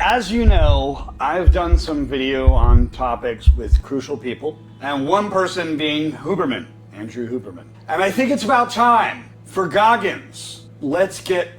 As you know, I've done some video on topics with crucial people, and one person being Huberman, Andrew Huberman. And I think it's about time for Goggins. Let's get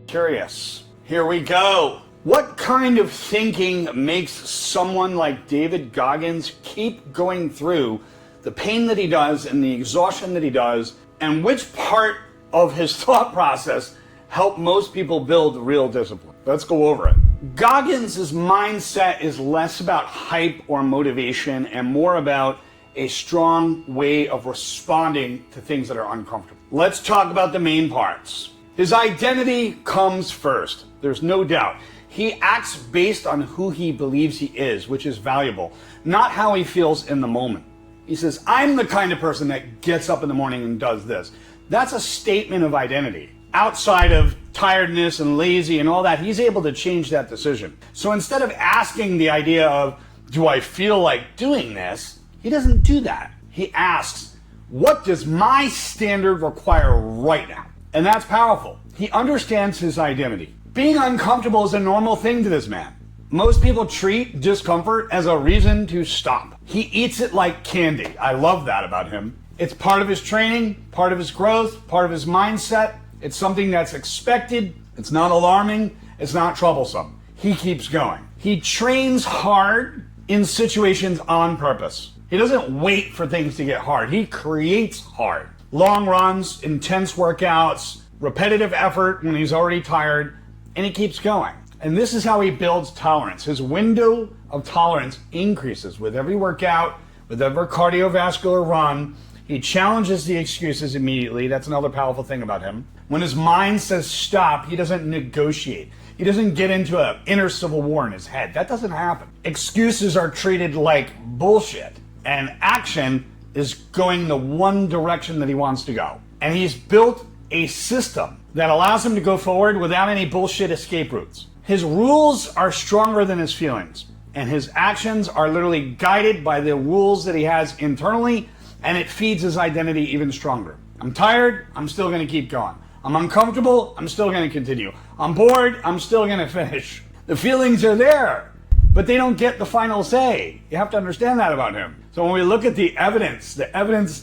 curious. Here we go. What kind of thinking makes someone like David Goggins keep going through the pain that he does and the exhaustion that he does, and which part of his thought process help most people build real discipline? Let's go over it. Goggins' mindset is less about hype or motivation and more about a strong way of responding to things that are uncomfortable. Let's talk about the main parts. His identity comes first. There's no doubt. He acts based on who he believes he is, which is valuable, not how he feels in the moment. He says, I'm the kind of person that gets up in the morning and does this. That's a statement of identity. Outside of tiredness and lazy and all that, he's able to change that decision. So instead of asking the idea of, do I feel like doing this? He doesn't do that. He asks, what does my standard require right now? And that's powerful. He understands his identity. Being uncomfortable is a normal thing to this man. Most people treat discomfort as a reason to stop. He eats it like candy. I love that about him. It's part of his training, part of his growth, part of his mindset. It's something that's expected. It's not alarming. It's not troublesome. He keeps going. He trains hard in situations on purpose. He doesn't wait for things to get hard. He creates hard. Long runs, intense workouts, repetitive effort when he's already tired, and he keeps going. And this is how he builds tolerance. His window of tolerance increases with every workout, with every cardiovascular run. He challenges the excuses immediately. That's another powerful thing about him. When his mind says stop, he doesn't negotiate. He doesn't get into an inner civil war in his head. That doesn't happen. Excuses are treated like bullshit, and action is going the one direction that he wants to go. And he's built a system that allows him to go forward without any bullshit escape routes. His rules are stronger than his feelings, and his actions are literally guided by the rules that he has internally, and it feeds his identity even stronger. I'm tired, I'm still gonna keep going. I'm uncomfortable, I'm still gonna continue. I'm bored, I'm still gonna finish. The feelings are there, but they don't get the final say. You have to understand that about him. So when we look at the evidence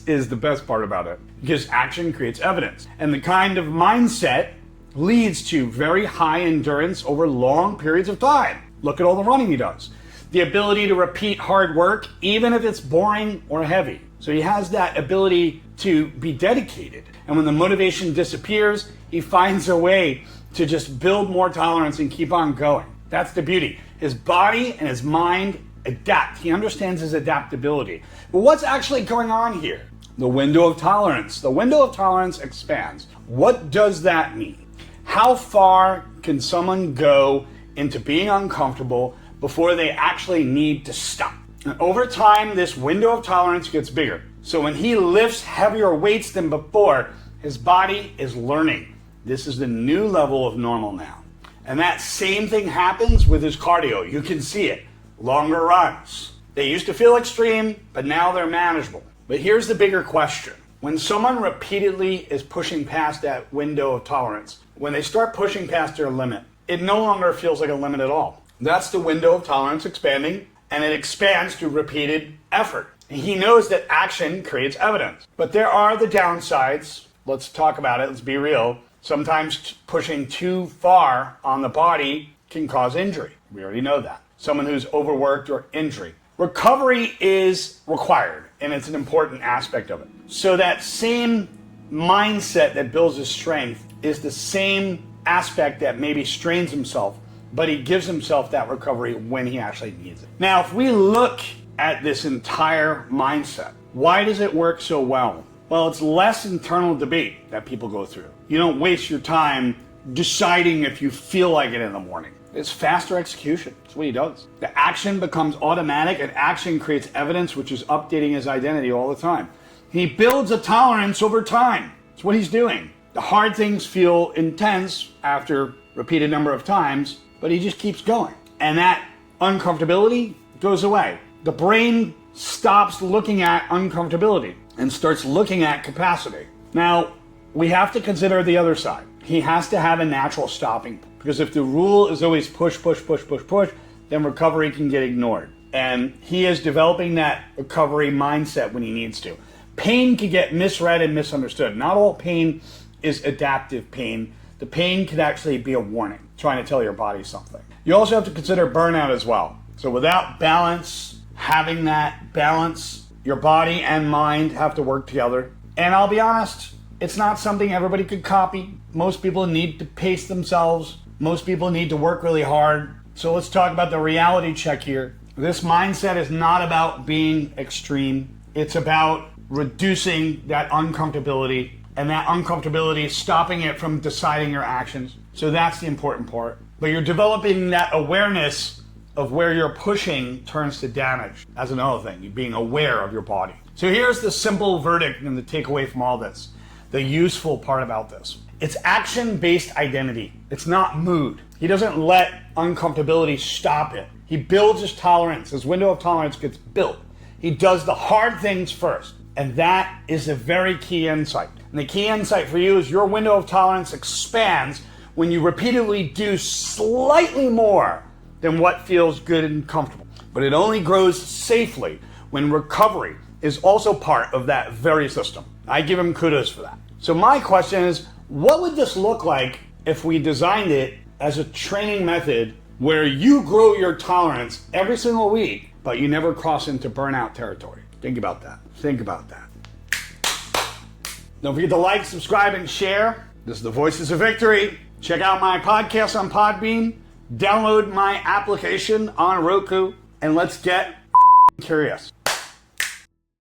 is the best part about it, because action creates evidence. And the kind of mindset leads to very high endurance over long periods of time. Look at all the running he does. The ability to repeat hard work, even if it's boring or heavy. So he has that ability to be dedicated. And when the motivation disappears, he finds a way to just build more tolerance and keep on going. That's the beauty. His body and his mind adapt. He understands his adaptability. But what's actually going on here? The window of tolerance. The window of tolerance expands. What does that mean? How far can someone go into being uncomfortable before they actually need to stop? And over time, this window of tolerance gets bigger. So when he lifts heavier weights than before, his body is learning. This is the new level of normal now. And that same thing happens with his cardio. You can see it. Longer runs. They used to feel extreme, but now they're manageable. But here's the bigger question. When someone repeatedly is pushing past that window of tolerance, when they start pushing past their limit, it no longer feels like a limit at all. That's the window of tolerance expanding, and it expands through repeated effort. He knows that action creates evidence. But there are the downsides. Let's talk about it. Let's be real. Sometimes pushing too far on the body can cause injury. We already know that. Someone who's overworked or injury. Recovery is required, and it's an important aspect of it. So that same mindset that builds his strength is the same aspect that maybe strains himself, but he gives himself that recovery when he actually needs it. Now, if we look at this entire mindset, why does it work so well? Well, it's less internal debate that people go through. You don't waste your time deciding if you feel like it in the morning. It's faster execution. That's what he does. The action becomes automatic, and action creates evidence, which is updating his identity all the time. He builds a tolerance over time. That's what he's doing. The hard things feel intense after repeated number of times, but he just keeps going. And that uncomfortability goes away. The brain stops looking at uncomfortability and starts looking at capacity. Now, we have to consider the other side. He has to have a natural stopping point. Because if the rule is always push, then recovery can get ignored. And he is developing that recovery mindset when he needs to. Pain can get misread and misunderstood. Not all pain is adaptive pain. The pain could actually be a warning, trying to tell your body something. You also have to consider burnout as well. So without balance, having that balance, your body and mind have to work together. And I'll be honest, it's not something everybody could copy. Most people need to pace themselves. Most people need to work really hard. So let's talk about the reality check here. This mindset is not about being extreme. It's about reducing that uncomfortability, and that uncomfortability stopping it from deciding your actions. So that's the important part. But you're developing that awareness of where you're pushing turns to damage. That's another thing, you being aware of your body. So here's the simple verdict and the takeaway from all this. The useful part about this. It's action-based identity. It's not mood. He doesn't let uncomfortability stop it. He builds his tolerance. His window of tolerance gets built. He does the hard things first. And that is a very key insight. And the key insight for you is your window of tolerance expands when you repeatedly do slightly more than what feels good and comfortable. But it only grows safely when recovery is also part of that very system. I give him kudos for that. So my question is, what would this look like if we designed it as a training method where you grow your tolerance every single week, but you never cross into burnout territory? Think about that. Think about that. Don't forget to like, subscribe, and share. This is the Voices of Victory. Check out my podcast on Podbean. Download my application on Roku. And let's get curious.